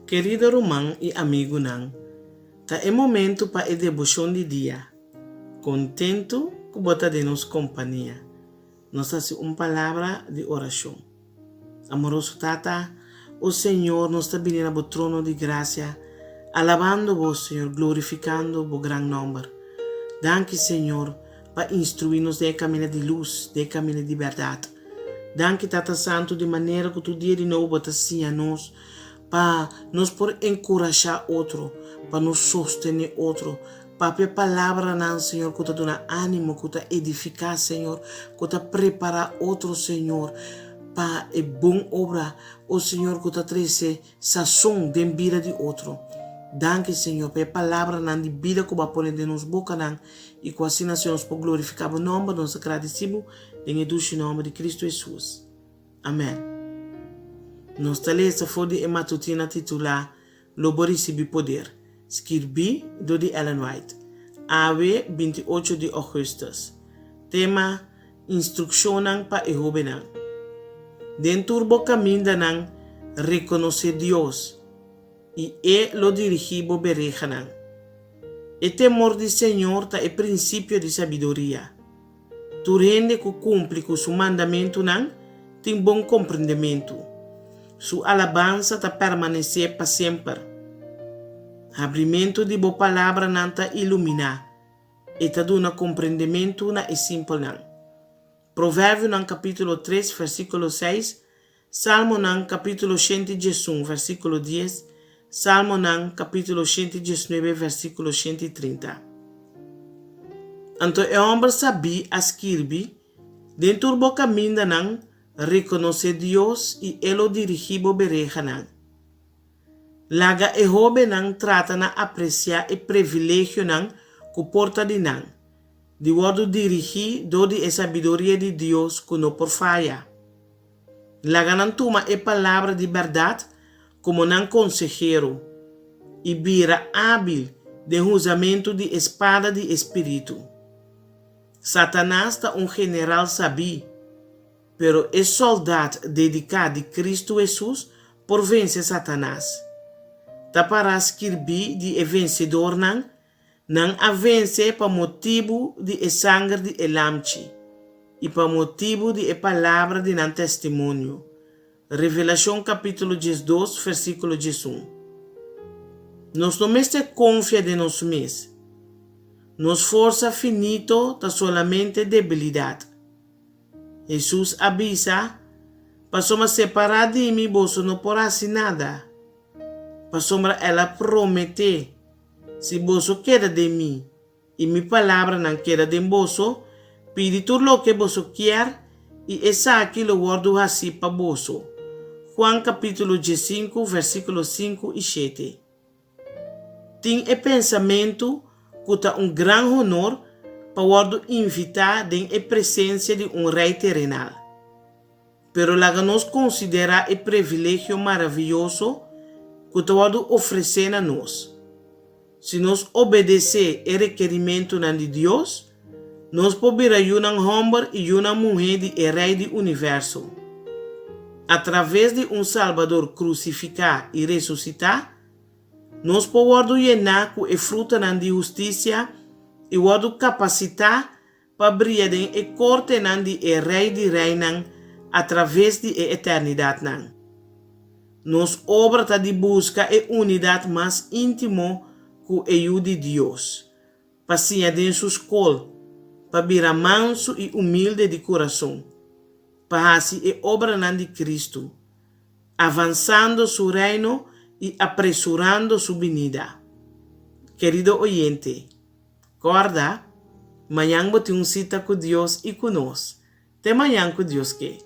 Querido irmão e amigo não, tá é momento para a devoção de dia. Contento que bota de nos companhia. Nos hace uma palavra de oração. Amoroso Tata, o Senhor nos está vindo ao trono de graça, alabando vos, Senhor, glorificando o grande nome. Danke, Senhor, para instruir-nos de caminho de luz, de caminho de verdade. Danke, Tata Santo, de maneira que tu dia de novo bota assim a nós, para nos por encorajar outro, para nos sostener outro, para a palavra não, Senhor, que te dá ânimo, que te edificar, Senhor, que te preparar outro, Senhor, para a boa obra, o Senhor, que te traz sazão de vida de outro. Danke, Senhor, pela palavra não de vida que vai pôr de nos boca não, e com assim nós por glorificar o nome, nós agradecemos, em o nome de Cristo Jesus. Amém. Nossa letra foi de matutina titular Lobo recebi poder, escribi do de Ellen White, AW 28 de agosto. Tema instrução para Jehová. Dentro do caminho não reconhecer Deus e lo dirigibo bereja. O temor do Senhor é o princípio de sabedoria. Tu rende que cumpre com seu mandamento não tem bom compreendimento. Sua alabança está permanecer para sempre. Abrimento de boa palavra não está iluminar. E está dando compreendimento não é simples não. Provérbio no capítulo 3, versículo 6. Salmo no capítulo 111, versículo 10. Salmo no capítulo 119, versículo 130. Então, o homem sabia escrever dentro do caminho não reconhecer Deus e ele dirigibo bereja não. Laga Jehová não trata na apreciar o privilégio não que porta de não. De modo dirigir do de a sabedoria de Deus que não por falha. Laga não toma a palavra de verdade como não consejero e vira hábil de usamento de espada de espírito. Satanás está general sabio, pero é soldado dedicado de Cristo Jesus por vencer Satanás. Tá para escrever de vencedor não a vencer para motivo de sangue de elamchi e para motivo de palavra de não testemunho. Revelação capítulo 12, versículo 11. Nós não mais confia de nós mesmos. Nos força finito está solamente debilidade. Jesus avisa, para separar de mim, você não porá nada. Para ela promete, se você quer de mim, e minha palavra não quer de você, pede tudo o que você quer, e essa aqui lo guardo assim para você. Juan capítulo 5, versículo 5 e 7. Tem o pensamento que é grande honor para invitar a presença de rei terrenal. Pero lá nos considera o privilégio maravilhoso que te oferecer a nós. Se nós obedecer o requerimento de Deus, nós podemos ser homem e uma mulher de rei do universo. Através de Salvador crucificado e ressuscitar, nós podemos llenar com a fruta de justiça e o capacitar para brilhar em corte de rei de reina através de eternidade. Nos obra de busca e unidade mais íntima com a ajuda de Deus. Passinha de sua escola, para virar manso e humilde de coração, para fazer a obra de Cristo, avançando seu reino e apressurando sua vinda. Querido oyente, acorda, amanhã vou ter cita com Deus e conosco. Até amanhã com Deus que.